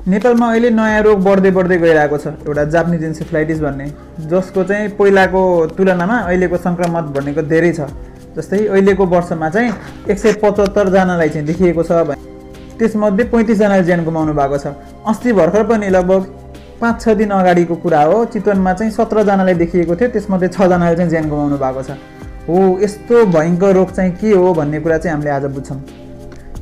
नेपालमा अहिले नयाँ रोग बढ्दै बढ्दै गइरहेको छ एउटा जापानिज इन्सेफ्लाइटिस भन्ने, जसको चाहिँ पहिलाको तुलनामा अहिलेको सङ्क्रमण भनेको धेरै छ। जस्तै अहिलेको वर्षमा चाहिँ 175 जनालाई चाहिँ देखिएको छ भने त्यसमध्ये 35 जनाले ज्यान गुमाउनु भएको छ। अस्ति भर्खर पनि लगभग 5-6 दिन अगाडिको कुरा हो, चितवनमा चाहिँ 17 जनालाई देखिएको थियो, त्यसमध्ये 6 जनाले चाहिँ ज्यान गुमाउनु भएको छ। हो, यस्तो भयङ्कर रोग चाहिँ के हो भन्ने कुरा चाहिँ हामीले आज बुझ्छौँ।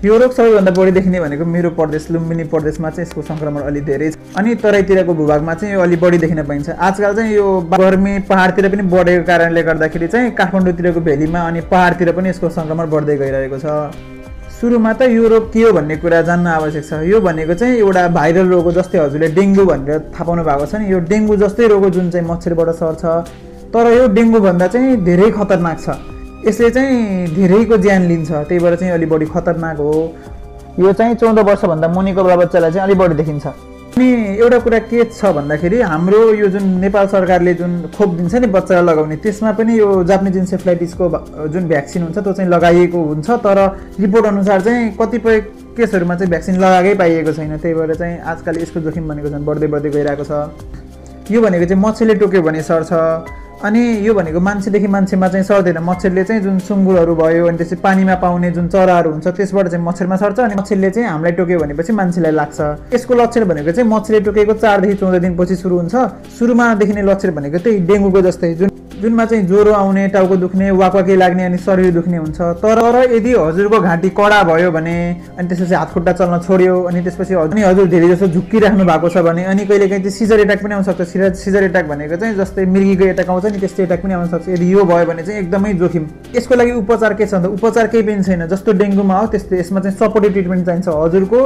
यो रोग सबैभन्दा बढी देखिने भनेको मेरो प्रदेश लुम्बिनी प्रदेशमा चाहिँ यसको सङ्क्रमण अलि धेरै छ, अनि तराईतिरको भूभागमा चाहिँ यो अलि बढी देखिन पाइन्छ। आजकल चाहिँ यो गर्मी पहाडतिर पनि बढेको कारणले गर्दाखेरि चाहिँ काठमाडौँतिरको भेलीमा अनि पहाडतिर पनि यसको सङ्क्रमण बढ्दै गइरहेको छ। सुरुमा त यो रोग के हो भन्ने कुरा जान्न आवश्यक छ। यो भनेको चाहिँ एउटा भाइरल रोग हो, जस्तै हजुरले डेङ्गु भनेर थाहा पाउनु भएको छ नि। यो डेङ्गु जस्तै रोग हो जुन चाहिँ मच्छरबाट सर्छ, तर यो डेङ्गु भन्दा चाहिँ धेरै खतरनाक छ। यसले चाहिँ धेरैको ज्यान लिन्छ, त्यही भएर चाहिँ अलि बढी खतरनाक हो। यो चाहिँ 14 वर्षभन्दा मुनिको बच्चालाई चाहिँ अलि बढी देखिन्छ। अनि एउटा कुरा के छ भन्दाखेरि हाम्रो यो जुन नेपाल सरकारले जुन खोप दिन्छ नि बच्चालाई लगाउने, त्यसमा पनि यो जापानिज इन्सेफ्लाइटिसको जुन भ्याक्सिन हुन्छ त्यो चाहिँ लगाइएको हुन्छ, तर रिपोर्ट अनुसार चाहिँ कतिपय केसहरूमा चाहिँ भ्याक्सिन लगाएकै पाइएको छैन। त्यही भएर चाहिँ आजकल यसको जोखिम भनेको झन् बढ्दै बढ्दै गइरहेको छ। यो भनेको चाहिँ मच्छरले टोक्यो भने सर्छ, अनि यो भनेको मान्छेदेखि मान्छेमा चाहिँ सर्दैन। मच्छरले चाहिँ जुन सुँगुरहरू भयो अनि त्यसै पानीमा पाउने जुन चराहरू हुन्छ त्यसबाट चाहिँ मच्छरमा सर्छ, अनि मच्छरले चाहिँ हामीलाई टोक्यो भनेपछि मान्छेलाई लाग्छ। यसको लक्षण भनेको चाहिँ मच्छरले टोकेको 4 देखि 14 दिनपछि सुरु हुन्छ। सुरुमा देखिने लक्षण भनेको त्यही डेङ्गुको जस्तै जुनमा चाहिँ ज्वरो आउने, टाउको दुख्ने, वाकवाकी लाग्ने अनि शरीर दुख्ने हुन्छ। तर यदि हजुरको घाँटी कडा भयो भने अनि त्यसपछि हात खुट्टा चल्न छोड्यो अनि त्यसपछि हजुर धेरै जसो झुक्किराख्नु भएको छ भने अनि कहिलेकाहीँ चाहिँ सिजर एट्याक पनि आउन सक्छ। सिजर एट्याक भनेको चाहिँ जस्तै मृगीको एट्याक आउँछ नि, त्यस्तै एट्याक पनि आउन सक्छ। यदि यो भयो भने चाहिँ एकदमै जोखिम। यसको लागि उपचार के छ भन्दा उपचार केही पनि छैन। जस्तो डेङ्गुमा हो त्यस्तै यसमा चाहिँ सपोर्टिभ ट्रिटमेन्ट चाहिन्छ। हजुरको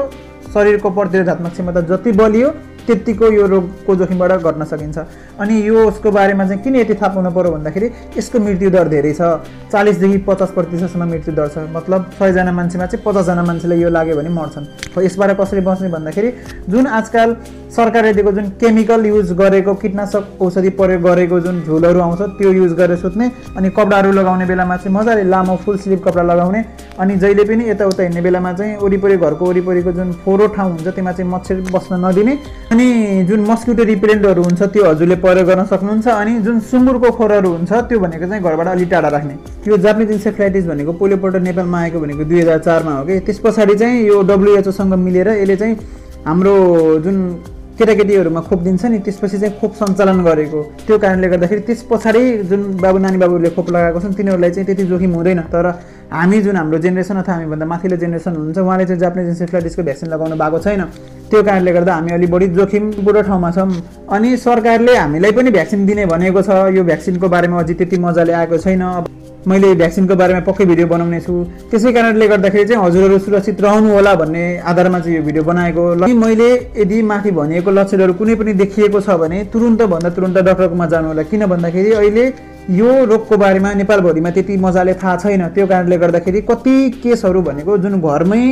शरीरको प्रतिरोधात्मक क्षमता जति बलियो त्यतिको यो रोगको जोखिमबाट घट्न सकिन्छ। अनि यसको बारेमा चाहिँ किन यति थाहा पाउनु पर्यो भन्दाखेरि यसको मृत्यु दर धेरै छ। 40 देखि 50% मृत्यु दर छ। मतलब 100 जना मान्छेमा चाहिँ 50 जना मान्छेलाई यो लाग्यो भने मर्छन्। यसबाट कसरी बच्ने भन्दाखेरि जुन आजकल सरकारले दिएको जुन केमिकल युज गरेको कीटनाशक औषधि प्रयोग गरेको जुन झोलहरू आउँछ त्यो युज गरेर सुत्ने, अनि कपडाहरू लगाउने बेलामा चाहिँ मजाले लामो फुल स्लिभ कपडा लगाउने, अनि जहिले पनि यताउता हिँड्ने बेलामा चाहिँ वरिपरि घरको वरिपरिको जुन फोहोर ठाउँ हुन्छ त्यसमा चाहिँ मच्छर बस्न नदिने, अनि जुन मस्किटो रिपेलेन्टहरू हुन्छ त्यो हजुरले प्रयोग गर्न सक्नुहुन्छ। अनि जुन सुँगुरको खोरहरू हुन्छ त्यो भनेको चाहिँ घरबाट अलि टाढा राख्ने। यो जापानिज इन्सेफ्लाइटिस भनेको पहिलोपल्ट नेपालमा आएको भनेको 2004 हो कि। त्यस पछाडि चाहिँ यो WHO सँग मिलेर यसले चाहिँ हाम्रो जुन केटाकेटीहरूमा खोप दिन्छ नि त्यसपछि चाहिँ खोप सञ्चालन गरेको। त्यो कारणले गर्दाखेरि त्यस पछाडि जुन नानी बाबुहरूले खोप लगाएको छन् तिनीहरूलाई चाहिँ त्यति जोखिम हुँदैन। तर हामी जुन हाम्रो जेनेरेसन अथवा हामीभन्दा माथिल्लो जेनेरेसन हुनुहुन्छ उहाँले चाहिँ जापानिज इन्सेफ्लाइटिसको भ्याक्सिन लगाउनु भएको छैन। त्यो कारणले गर्दा हामी अलि बढी जोखिमपूर्ण ठाउँमा छौँ। अनि सरकारले हामीलाई पनि भ्याक्सिन दिने भनेको छ। यो भ्याक्सिनको बारेमा अझै त्यति मजाले आएको छैन। मैले भ्याक्सिनको बारेमा पक्कै भिडियो बनाउने छु। त्यसै कारणले गर्दाखेरि चाहिँ हजुरहरू सुरक्षित रहनु होला भन्ने आधारमा चाहिँ यो भिडियो बनाएको। मैले यदि माथि भनिएको लक्षणहरू कुनै पनि देखिएको छ भने तुरुन्त डाक्टरकोमा जानु होला। किन भन्दाखेरि अहिले यो रोगको बारेमा नेपालभरिमा त्यति मजाले थाहा छैन। त्यो कारणले गर्दाखेरि कति केसहरू भनेको जुन घरमै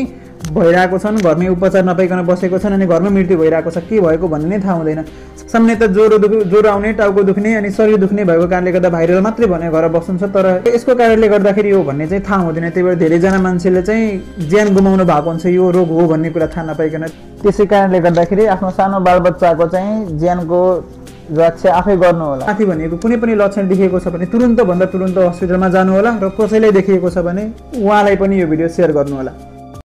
भइरहेको छन्, घरमै उपचार नपाइकन बसेको छन्, अनि घरमै मृत्यु भइरहेको छ। के भएको भन्ने नै थाहा हुँदैन। सामान्यतः ज्वरो आउने, टाउको दुख्ने अनि शरीर दुख्ने भएको कारणले गर्दा भाइरल मात्रै भनेर घर बस्नुहुन्छ, तर यसको कारणले गर्दाखेरि हो भन्ने चाहिँ थाहा हुँदैन। त्यही भएर धेरैजना मान्छेले चाहिँ ज्यान गुमाउनु भएको हुन्छ यो रोग हो भन्ने कुरा थाहा नपाइकन। त्यसै कारणले गर्दाखेरि आफ्नो सानो बालबच्चाको चाहिँ ज्यानको रक्षा आफै गर्नु होला। माथि भनेको कुनै पनि लक्षण देखिएको छ भने तुरुन्त हस्पिटलमा जानु होला, र कसैलाई देखिएको छ भने उहाँलाई पनि यो भिडियो सेयर गर्नु होला।